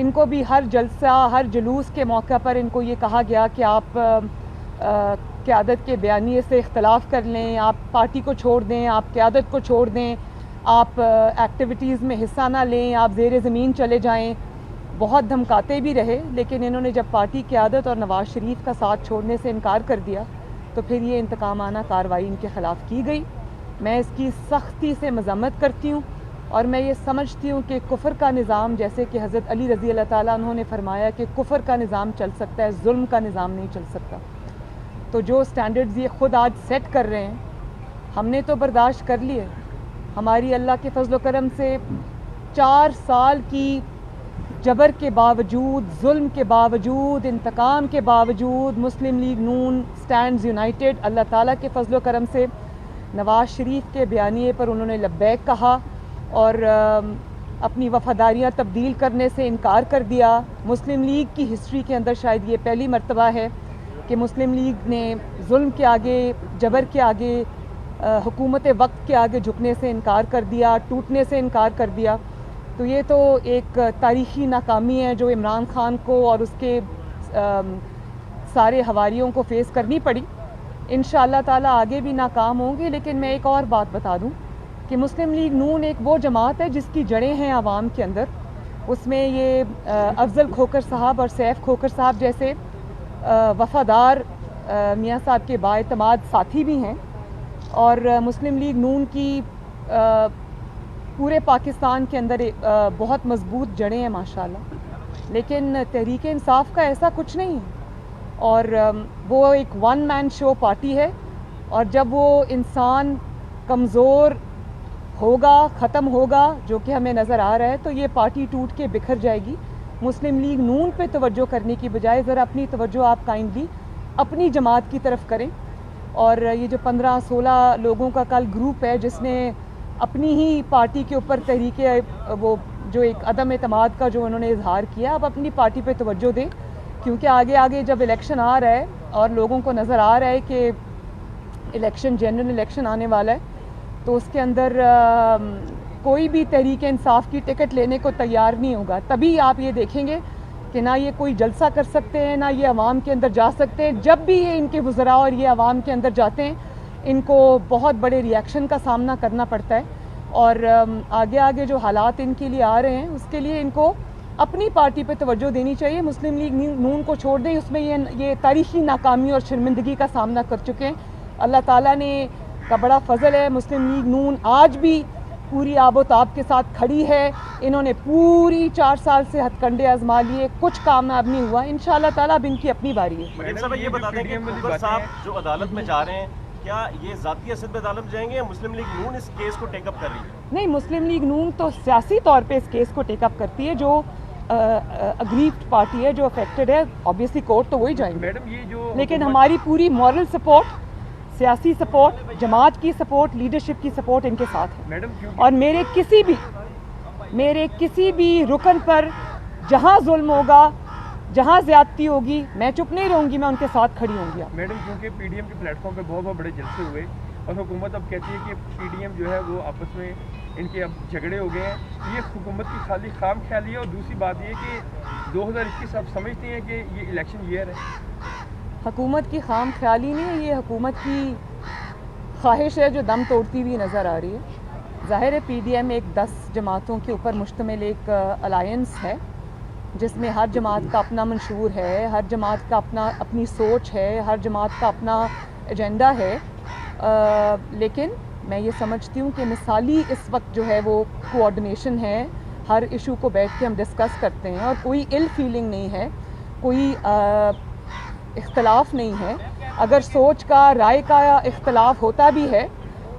ان کو بھی ہر جلسہ ہر جلوس کے موقع پر ان کو یہ کہا گیا کہ آپ قیادت کے بیانیے سے اختلاف کر لیں, آپ پارٹی کو چھوڑ دیں, آپ قیادت کو چھوڑ دیں, آپ ایکٹیویٹیز میں حصہ نہ لیں, آپ زیر زمین چلے جائیں. بہت دھمکاتے بھی رہے, لیکن انہوں نے جب پارٹی قیادت اور نواز شریف کا ساتھ چھوڑنے سے انکار کر دیا تو پھر یہ انتقامانہ کارروائی ان کے خلاف کی گئی. میں اس کی سختی سے مذمت کرتی ہوں, اور میں یہ سمجھتی ہوں کہ کفر کا نظام, جیسے کہ حضرت علی رضی اللہ تعالیٰ عنہ نے فرمایا کہ کفر کا نظام چل سکتا ہے, ظلم کا نظام نہیں چل سکتا. تو جو سٹینڈرڈز یہ خود آج سیٹ کر رہے ہیں, ہم نے تو برداشت کر لیے. ہماری اللہ کے فضل و کرم سے 4 سال کی جبر کے باوجود, ظلم کے باوجود, انتقام کے باوجود مسلم لیگ نون سٹینڈز یونائٹڈ. اللہ تعالیٰ کے فضل و کرم سے نواز شریف کے بیانیے پر انہوں نے لبیک کہا اور اپنی وفاداریاں تبدیل کرنے سے انکار کر دیا. مسلم لیگ کی ہسٹری کے اندر شاید یہ پہلی مرتبہ ہے کہ مسلم لیگ نے ظلم کے آگے, جبر کے آگے, حکومت وقت کے آگے جھکنے سے انکار کر دیا, ٹوٹنے سے انکار کر دیا. تو یہ تو ایک تاریخی ناکامی ہے جو عمران خان کو اور اس کے سارے حواریوں کو فیس کرنی پڑی. انشاءاللہ تعالیٰ آگے بھی ناکام ہوں گے. لیکن میں ایک اور بات بتا دوں کہ مسلم لیگ نون ایک وہ جماعت ہے جس کی جڑیں ہیں عوام کے اندر. اس میں یہ افضل کھوکھر صاحب اور سیف کھوکھر صاحب جیسے وفادار میاں صاحب کے بااعتماد ساتھی بھی ہیں, اور مسلم لیگ نون کی پورے پاکستان کے اندر بہت مضبوط جڑیں ہیں ماشاءاللہ. لیکن تحریک انصاف کا ایسا کچھ نہیں ہے, اور وہ ایک ون مین شو پارٹی ہے, اور جب وہ انسان کمزور ہوگا, ختم ہوگا, جو کہ ہمیں نظر آ رہا ہے, تو یہ پارٹی ٹوٹ کے بکھر جائے گی. مسلم لیگ نون پہ توجہ کرنے کی بجائے ذرا اپنی توجہ آپ کائنڈلی اپنی جماعت کی طرف کریں. اور یہ جو 15-16 لوگوں کا کل گروپ ہے جس نے اپنی ہی پارٹی کے اوپر تحریک وہ جو ایک عدم اعتماد کا جو انہوں نے اظہار کیا, اب اپنی پارٹی پہ توجہ دیں, کیونکہ آگے آگے جب الیکشن آ رہا ہے اور لوگوں کو نظر آ رہا ہے کہ الیکشن جنرل الیکشن آنے والا ہے, تو اس کے اندر کوئی بھی تحریک انصاف کی ٹکٹ لینے کو تیار نہیں ہوگا. تبھی آپ یہ دیکھیں گے کہ نہ یہ کوئی جلسہ کر سکتے ہیں, نہ یہ عوام کے اندر جا سکتے ہیں. جب بھی یہ ان کے وزراء اور یہ عوام کے اندر جاتے ہیں, ان کو بہت بڑے ریاکشن کا سامنا کرنا پڑتا ہے. اور آگے آگے جو حالات ان کے لیے آ رہے ہیں, اس کے لیے ان کو اپنی پارٹی پہ توجہ دینی چاہیے. مسلم لیگ نون کو چھوڑ دیں, اس میں یہ تاریخی ناکامی اور شرمندگی کا سامنا کر چکے ہیں. اللہ تعالیٰ نے کا بڑا فضل ہے, مسلم لیگ نون آج بھی پوری آب و تاب کے ساتھ کھڑی ہے. انہوں نے پوری 4 سال سے ہتھ کنڈے آزما لیے, کچھ کامیاب نہیں ہوا. انشاءاللہ تعالیٰ اب ان کی اپنی باری ہے. مریم صاحب یہ بتا دیں کہ کھوکھر صاحب جو عدالت میں جا رہے ہیں, کیا یہ ذاتی حیثیت میں عدالت جائیں گے یا مسلم لیگ نون اس کیس کو ٹیک اپ کر رہی ہے؟ نہیں, مسلم لیگ نون تو سیاسی طور پہ اس کیس کو ٹیک اپ کرتی ہے. جو اگریوڈ پارٹی ہے, جو افیکٹڈ ہے, آبویسلی کورٹ تو وہی جائیں گے. لیکن ہماری پوری مورل سپورٹ, سیاسی سپورٹ, جماعت کی سپورٹ, لیڈرشپ کی سپورٹ ان کے ساتھ ہے. اور میرے کسی بھی رکن پر جہاں ظلم ہوگا, جہاں زیادتی ہوگی, میں چپ نہیں رہوں گی, میں ان کے ساتھ کھڑی ہوں گی. میڈم کیونکہ پی ڈی ایم کے پلیٹ فارم پہ بہت بڑے جلسے ہوئے اور حکومت اب کہتی ہے کہ پی ڈی ایم جو ہے وہ آپس میں ان کے اب جھگڑے ہو گئے ہیں, یہ حکومت کی خالی خام خیالی ہے. اور دوسری بات یہ کہ 2021 آپ سمجھتے ہیں کہ یہ الیکشن ایئر ہے؟ حکومت کی خام خیالی نہیں ہے, یہ حکومت کی خواہش ہے جو دم توڑتی ہوئی نظر آ رہی ہے. ظاہر ہے پی ڈی ایم ایک 10 جماعتوں کے اوپر مشتمل ایک الائنس ہے جس میں ہر جماعت کا اپنا منشور ہے, ہر جماعت کا اپنی سوچ ہے, ہر جماعت کا اپنا ایجنڈا ہے. لیکن میں یہ سمجھتی ہوں کہ مثالی اس وقت جو ہے وہ کوآرڈینیشن ہے. ہر ایشو کو بیٹھ کے ہم ڈسکس کرتے ہیں اور کوئی ال فیلنگ نہیں ہے, کوئی اختلاف نہیں ہے. اگر سوچ کا, رائے کا اختلاف ہوتا بھی ہے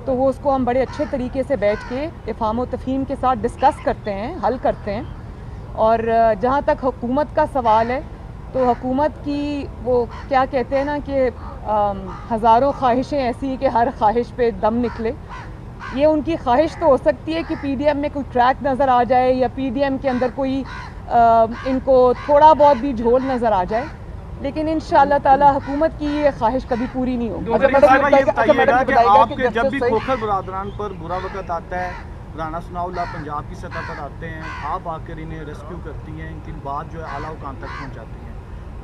تو وہ اس کو ہم بڑے اچھے طریقے سے بیٹھ کے افہام و تفہیم کے ساتھ ڈسکس کرتے ہیں, حل کرتے ہیں. اور جہاں تک حکومت کا سوال ہے تو حکومت کی وہ کیا کہتے ہیں نا کہ ہزاروں خواہشیں ایسی کہ ہر خواہش پہ دم نکلے. یہ ان کی خواہش تو ہو سکتی ہے کہ پی ڈی ایم میں کوئی ٹریک نظر آ جائے یا پی ڈی ایم کے اندر کوئی ان کو تھوڑا بہت بھی جھول نظر آ جائے, لیکن انشاءاللہ تعالیٰ حکومت کی یہ خواہش کبھی پوری نہیں ہوگی. یہ بتائیے گا کہ آپ کے جب بھی کھوکھر برادران پر برا وقت آتا ہے, رانا ثناء اللہ پنجاب کی سطح پر آتے ہیں, آپ آ کر انہیں ریسکیو کرتی ہیں, ان کی بات جو ہے اعلیٰ حکام تک پہنچاتی ہیں.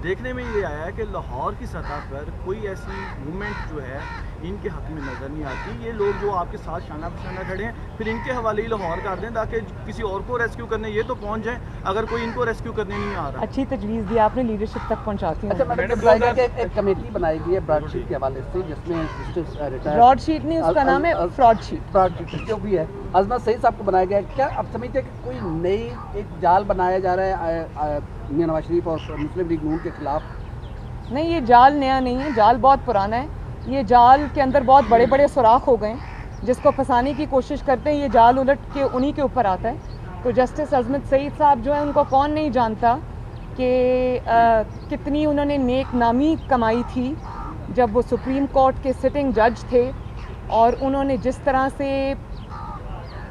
دیکھنے میں یہ آیا ہے کہ لاہور کی سطح پر کوئی ایسی موومنٹ جو ہے ان کے حق میں نظر نہیں آتی. یہ لوگ جو آپ کے ساتھ شانہ بشانہ کھڑے ہیں, پھر ان کے حوالے ہی لاہور کر دیں تاکہ کسی اور کو ریسکیو کرنے یہ تو پہنچ جائیں, اگر کوئی ان کو ریسکیو کرنے نہیں آ رہا. اچھی تجویز دی آپ نے, لیڈرشپ تک پہنچاتی ہوں. اچھا میڈم, بتائیے گا کہ ایک کمیٹی بنائی گئی ہے براڈ شیٹ کے حوالے سے, جس میں براڈ شیٹ نہیں, اس کا نام ہے فراڈ شیٹ. براڈ شیٹ جو بھی ہے, عظمت سعید صاحب کو بنایا گیا ہے. کیا آپ سمجھتے ہیں کہ کوئی نئی ایک جال بنایا جا رہا ہے میاں نواز شریف اور مسلم لیگ نون کے خلاف؟ نہیں, یہ جال نیا نہیں ہے, جال بہت پرانا ہے. یہ جال کے اندر بہت بڑے بڑے سوراخ ہو گئے ہیں, جس کو پھنسانے کی کوشش کرتے ہیں, یہ جال الٹ کے انہی کے اوپر آتا ہے. تو جسٹس عظمت سعید صاحب جو ہیں, ان کو کون نہیں جانتا کہ کتنی انہوں نے نیک نامی کمائی تھی جب وہ سپریم کورٹ کے سٹنگ جج تھے, اور انہوں نے جس طرح سے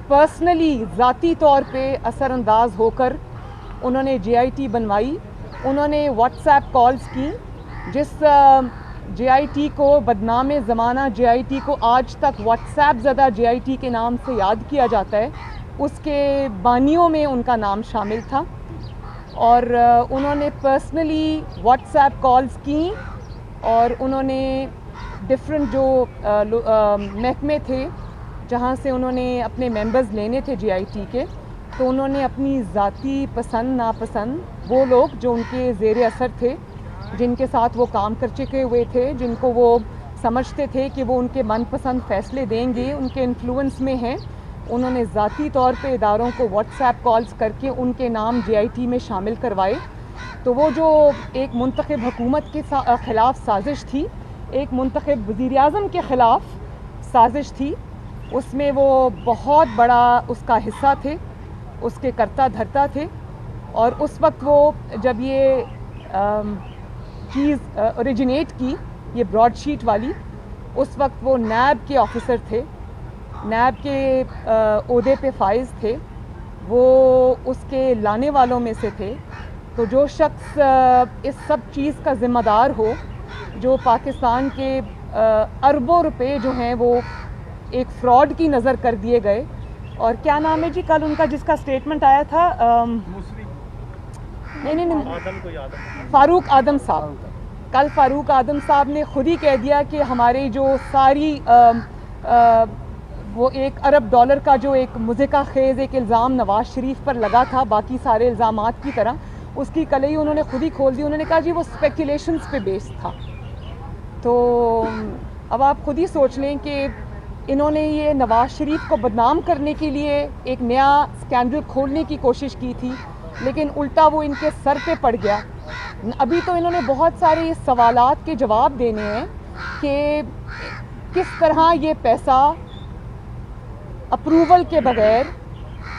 پرسنلی ذاتی طور پہ اثر انداز ہو کر انہوں نے جے آئی ٹی بنوائی. انہوں نے واٹس ایپ کالز کی, جس جے آئی ٹی کو بدنام زمانہ جے آئی ٹی کو آج تک واٹس ایپ زدہ جے آئی ٹی کے نام سے یاد کیا جاتا ہے, اس کے بانیوں میں ان کا نام شامل تھا. اور انہوں نے پرسنلی واٹس ایپ کالز کی, اور انہوں نے ڈفرینٹ جو محکمے تھے جہاں سے انہوں نے اپنے ممبرز لینے تھے جے آئی ٹی کے, تو انہوں نے اپنی ذاتی پسند ناپسند وہ لوگ جو ان کے زیر اثر تھے, جن کے ساتھ وہ کام کر چکے ہوئے تھے, جن کو وہ سمجھتے تھے کہ وہ ان کے من پسند فیصلے دیں گے, ان کے انفلوئنس میں ہیں, انہوں نے ذاتی طور پہ اداروں کو واٹس ایپ کالز کر کے ان کے نام جے آئی ٹی میں شامل کروائے. تو وہ جو ایک منتخب حکومت کے خلاف سازش تھی, ایک منتخب وزیر اعظم کے خلاف سازش تھی, اس میں وہ بہت بڑا اس کا حصہ تھے, اس کے کرتا دھرتا تھے. اور اس وقت وہ جب یہ چیز اوریجنیٹ کی, یہ براڈ شیٹ والی, اس وقت وہ نیب کے آفیسر تھے, نیب کے عہدے پہ فائز تھے, وہ اس کے لانے والوں میں سے تھے. تو جو شخص اس سب چیز کا ذمہ دار ہو, جو پاکستان کے اربوں روپے جو ہیں وہ ایک فراڈ کی نظر کر دیے گئے. اور کیا نام ہے جی کل ان کا جس کا اسٹیٹمنٹ آیا تھا, نہیں, فاروق اعظم صاحب. کل فاروق اعظم صاحب نے خود ہی کہہ دیا کہ ہمارے جو ساری وہ $1 ارب کا جو ایک مضحکہ خیز ایک الزام نواز شریف پر لگا تھا باقی سارے الزامات کی طرح, اس کی کلئی انہوں نے خود ہی کھول دی. انہوں نے کہا جی وہ اسپیکولیشنز پہ بیس تھا. تو اب آپ خود ہی سوچ لیں کہ انہوں نے یہ نواز شریف کو بدنام کرنے کے لیے ایک نیا اسکینڈل کھولنے کی کوشش کی تھی, لیکن الٹا وہ ان کے سر پہ پڑ گیا. ابھی تو انہوں نے بہت سارے سوالات کے جواب دینے ہیں کہ کس طرح یہ پیسہ اپروول کے بغیر,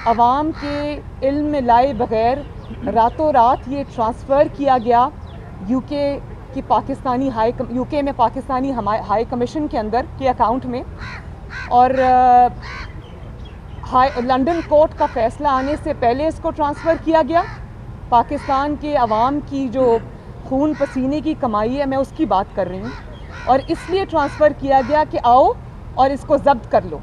عوام کے علم میں لائے بغیر راتوں رات یہ ٹرانسفر کیا گیا یو کے کی پاکستانی یو کے میں پاکستانی ہائی کمیشن کے اندر کے اکاؤنٹ میں. اور لنڈن کورٹ کا فیصلہ آنے سے پہلے اس کو ٹرانسفر کیا گیا. پاکستان کے عوام کی جو خون پسینے کی کمائی ہے, میں اس کی بات کر رہی ہوں, اور اس لیے ٹرانسفر کیا گیا کہ آؤ اور اس کو ضبط کر لو,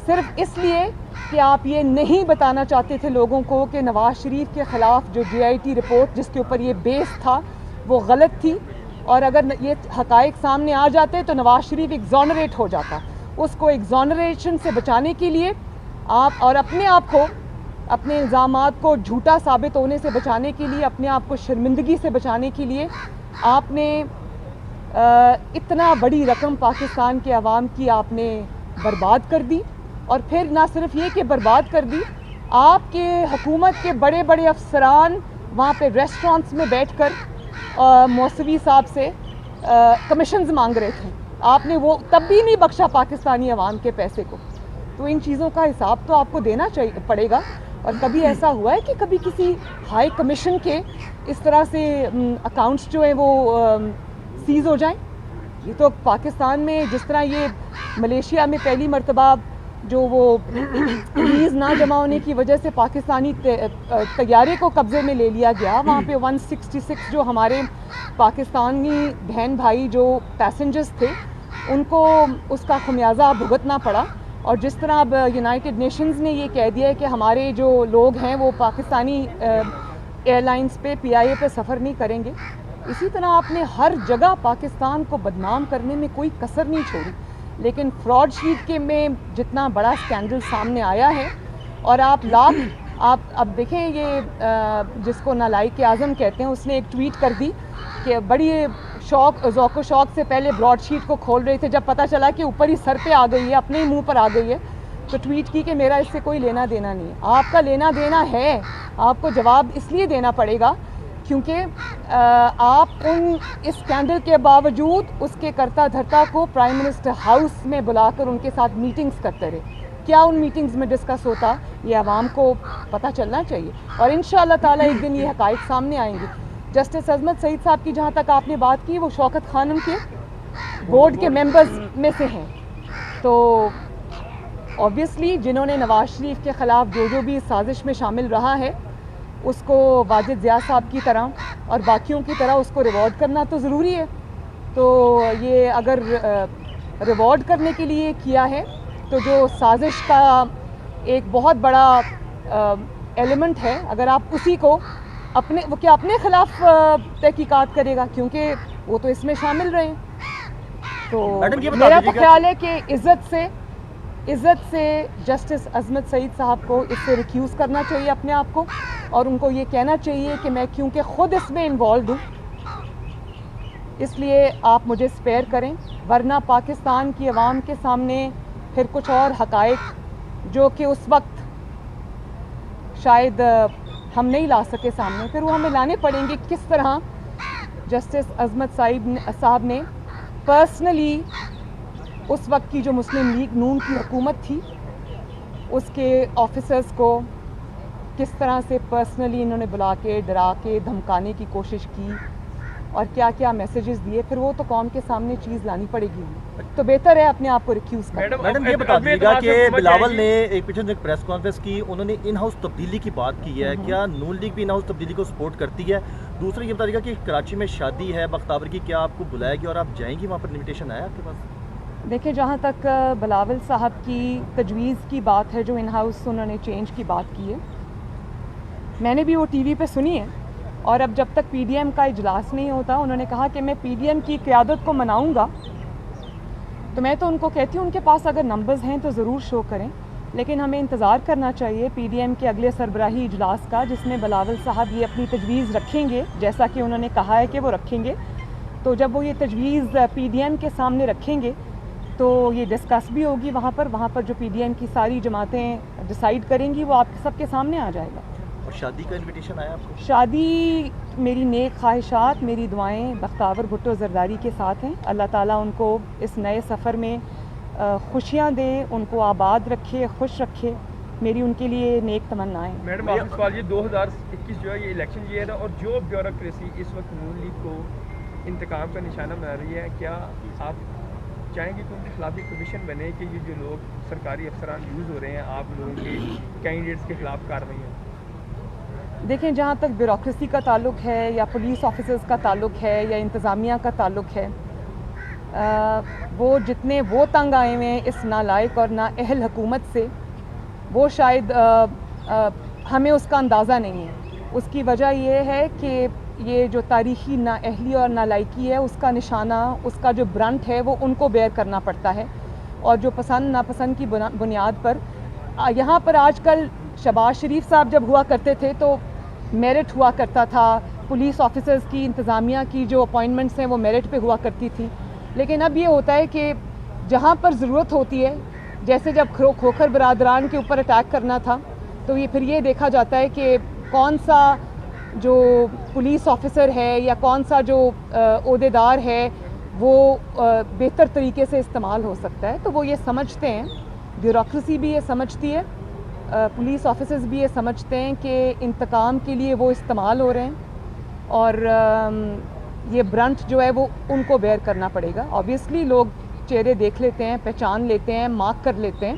صرف اس لیے کہ آپ یہ نہیں بتانا چاہتے تھے لوگوں کو کہ نواز شریف کے خلاف جو جے آئی ٹی رپورٹ جس کے اوپر یہ بیس تھا وہ غلط تھی, اور اگر یہ حقائق سامنے آ جاتے تو نواز شریف ایگزونریٹ ہو جاتا. اس کو ایگزونریشن سے بچانے کے لیے آپ اور اپنے آپ کو, اپنے الزامات کو جھوٹا ثابت ہونے سے بچانے کے لیے, اپنے آپ کو شرمندگی سے بچانے کے لیے آپ نے اتنا بڑی رقم پاکستان کے عوام کی آپ نے برباد کر دی. اور پھر نہ صرف یہ کہ برباد کر دی, آپ کے حکومت کے بڑے بڑے افسران وہاں پہ ریسٹورانٹس میں بیٹھ کر موسوی صاحب سے کمیشنز مانگ رہے تھے. آپ نے وہ تب بھی نہیں بخشا پاکستانی عوام کے پیسے کو. تو ان چیزوں کا حساب تو آپ کو دینا پڑے گا. اور کبھی ایسا ہوا ہے کہ کبھی کسی ہائی کمیشن کے اس طرح سے اکاؤنٹس جو ہیں وہ سیز ہو جائیں؟ یہ تو پاکستان میں جس طرح یہ ملیشیا میں پہلی مرتبہ جو وہ ریلیز نہ جمع ہونے کی وجہ سے پاکستانی طیارے کو قبضے میں لے لیا گیا, وہاں پہ 166 جو ہمارے پاکستانی بہن بھائی جو پیسنجرز تھے ان کو اس کا خمیازہ بھگتنا پڑا. اور جس طرح اب یونائٹڈ نیشنز نے یہ کہہ دیا ہے کہ ہمارے جو لوگ ہیں وہ پاکستانی ایئر لائنز پہ PIA پہ سفر نہیں کریں گے، اسی طرح آپ نے ہر جگہ پاکستان کو بدنام کرنے میں کوئی کسر نہیں چھوڑی. لیکن فراڈ شیٹ کے میں جتنا بڑا اسکینڈل سامنے آیا ہے، اور آپ اب دیکھیں یہ جس کو نالائق اعظم کہتے ہیں، اس نے ایک ٹویٹ کر دی کہ بڑی ذوق و شوق سے پہلے براڈ شیٹ کو کھول رہے تھے، جب پتہ چلا کہ اوپر ہی سر پہ آ گئی ہے، اپنے ہی منہ پر آ گئی ہے، تو ٹویٹ کی کہ میرا اس سے کوئی لینا دینا نہیں ہے. آپ کا لینا دینا ہے، آپ کو جواب اس لیے دینا پڑے گا کیونکہ آپ اس اسکینڈل کے باوجود اس کے کرتا دھرتا کو پرائم منسٹر ہاؤس میں بلا کر ان کے ساتھ میٹنگز کرتے رہے. کیا ان میٹنگز میں ڈسکس ہوتا یہ عوام کو پتہ چلنا چاہیے، اور انشاءاللہ تعالیٰ ایک دن یہ حقائق سامنے آئیں گے. جسٹس عظمت سعید صاحب کی جہاں تک آپ نے بات کی، وہ شوکت خانم کے بورڈ کے ممبرز میں سے ہیں، تو اوبیسلی جنہوں نے نواز شریف کے خلاف جو بھی اس سازش میں شامل رہا ہے، اس کو واجد ضیاء صاحب کی طرح اور باقیوں کی طرح اس کو ریوارڈ کرنا تو ضروری ہے. تو یہ اگر ریوارڈ کرنے کے لیے کیا ہے تو جو سازش کا ایک بہت بڑا ایلیمنٹ ہے، اگر آپ اسی کو اپنے خلاف تحقیقات کرے گا، کیونکہ وہ تو اس میں شامل رہے ہیں. تو میرا تو خیال ہے کہ عزت سے جسٹس عظمت سعید صاحب کو اس سے ریکیوز کرنا چاہیے اپنے آپ کو، اور ان کو یہ کہنا چاہیے کہ میں کیونکہ خود اس میں انوالوڈ ہوں اس لیے آپ مجھے اسپیئر کریں، ورنہ پاکستان کی عوام کے سامنے پھر کچھ اور حقائق جو کہ اس وقت شاید ہم نہیں لا سکے سامنے، پھر وہ ہمیں لانے پڑیں گے. کس طرح جسٹس عظمت صاحب نے پرسنلی اس وقت کی جو مسلم لیگ نون کی حکومت تھی اس کے آفیسرز کو کس طرح سے پرسنلی انہوں نے بلا کے ڈرا کے دھمکانے کی کوشش کی اور کیا کیا میسیجز دیے، پھر وہ تو قوم کے سامنے چیز لانی پڑے گی. تو بہتر ہے اپنے آپ کو ریکیوز کرنا. میڈم یہ بتا دیجیے گا کہ بلاول نے ایک پریس کانفرنس کی، انہوں نے ان ہاؤس تبدیلی کی بات کی ہے، کیا نون لیگ بھی ان ہاؤس تبدیلی کو سپورٹ کرتی ہے؟ دوسرا یہ بتا دیجیے گا کہ کراچی میں شادی ہے بختاور کی، کیا آپ کو بلایا گیا اور آپ جائیں گی وہاں پر؟ انویٹیشن آیا آپ کے پاس؟ دیکھیں، جہاں تک بلاول صاحب کی تجویز کی بات ہے، جو ان ہاؤس انہوں نے چینج کی بات کی ہے، میں نے بھی وہ ٹی وی پہ سنی ہے. اور اب جب تک PDM کا اجلاس نہیں ہوتا، انہوں نے کہا کہ میں PDM کی قیادت کو مناؤں گا، تو میں تو ان کو کہتی ہوں ان کے پاس اگر نمبرز ہیں تو ضرور شو کریں، لیکن ہمیں انتظار کرنا چاہیے PDM کے اگلے سربراہی اجلاس کا، جس میں بلاول صاحب یہ اپنی تجویز رکھیں گے جیسا کہ انہوں نے کہا ہے کہ وہ رکھیں گے. تو جب وہ یہ تجویز PDM کے سامنے رکھیں گے تو یہ ڈسکس بھی ہوگی وہاں پر جو PDM کی ساری جماعتیں ڈیسائیڈ کریں گی، وہ آپ سب کے سامنے آ جائے گا. اور شادی کا انویٹیشن آیا آپ کو؟ شادی میری نیک خواہشات، میری دعائیں بختاور بھٹو زرداری کے ساتھ ہیں. اللہ تعالیٰ ان کو اس نئے سفر میں خوشیاں دے، ان کو آباد رکھے، خوش رکھے، میری ان کے لیے نیک تمنائیں. میڈم آپ سوال یہ 2021 جو ہے یہ الیکشن ایئر ہے، اور جو بیوروکریسی اس وقت نون لیگ کو انتقام کا نشانہ بنا رہی ہے، کیا آپ چاہیں گے کہ ان کے خلاف ایک کمیشن بنے کہ یہ جو لوگ سرکاری افسران یوز ہو رہے ہیں آپ لوگوں کے کینڈیڈیٹس کے خلاف کارروائی ہو؟ دیکھیں، جہاں تک بیوروکریسی کا تعلق ہے یا پولیس آفیسرز کا تعلق ہے یا انتظامیہ کا تعلق ہے، وہ جتنے وہ تنگ آئے ہوئے ہیں اس نالائق اور نااہل حکومت سے، وہ شاید ہمیں اس کا اندازہ نہیں ہے. اس کی وجہ یہ ہے کہ یہ جو تاریخی نااہلی اور نالائقی ہے، اس کا نشانہ، اس کا جو برنٹ ہے، وہ ان کو بیئر کرنا پڑتا ہے. اور جو پسند ناپسند کی بنیاد پر یہاں پر آج کل شہباز شریف صاحب جب ہوا کرتے تھے تو میرٹ ہوا کرتا تھا، پولیس آفیسرز کی، انتظامیہ کی جو اپوائنٹمنٹس ہیں وہ میرٹ پہ ہوا کرتی تھی. لیکن اب یہ ہوتا ہے کہ جہاں پر ضرورت ہوتی ہے، جیسے جب کھوکھر برادران کے اوپر اٹیک کرنا تھا، تو یہ پھر یہ دیکھا جاتا ہے کہ کون سا جو پولیس آفیسر ہے یا کون سا جو عہدیدار ہے وہ بہتر طریقے سے استعمال ہو سکتا ہے. تو وہ یہ سمجھتے ہیں، بیوروکریسی بھی یہ سمجھتی ہے، پولیس آفیسرز بھی یہ سمجھتے ہیں کہ انتقام کے لیے وہ استعمال ہو رہے ہیں، اور یہ برنٹ جو ہے وہ ان کو بیئر کرنا پڑے گا. آبویسلی لوگ چہرے دیکھ لیتے ہیں، پہچان لیتے ہیں، مارک کر لیتے ہیں.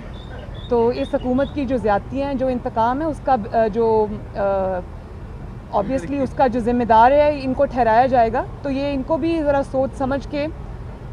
تو اس حکومت کی جو زیادتیاں ہیں، جو انتقام ہے، اس کا جو آبویسلی اس کا جو ذمہ دار ہے ان کو ٹھہرایا جائے گا. تو یہ ان کو بھی ذرا سوچ سمجھ کے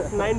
F9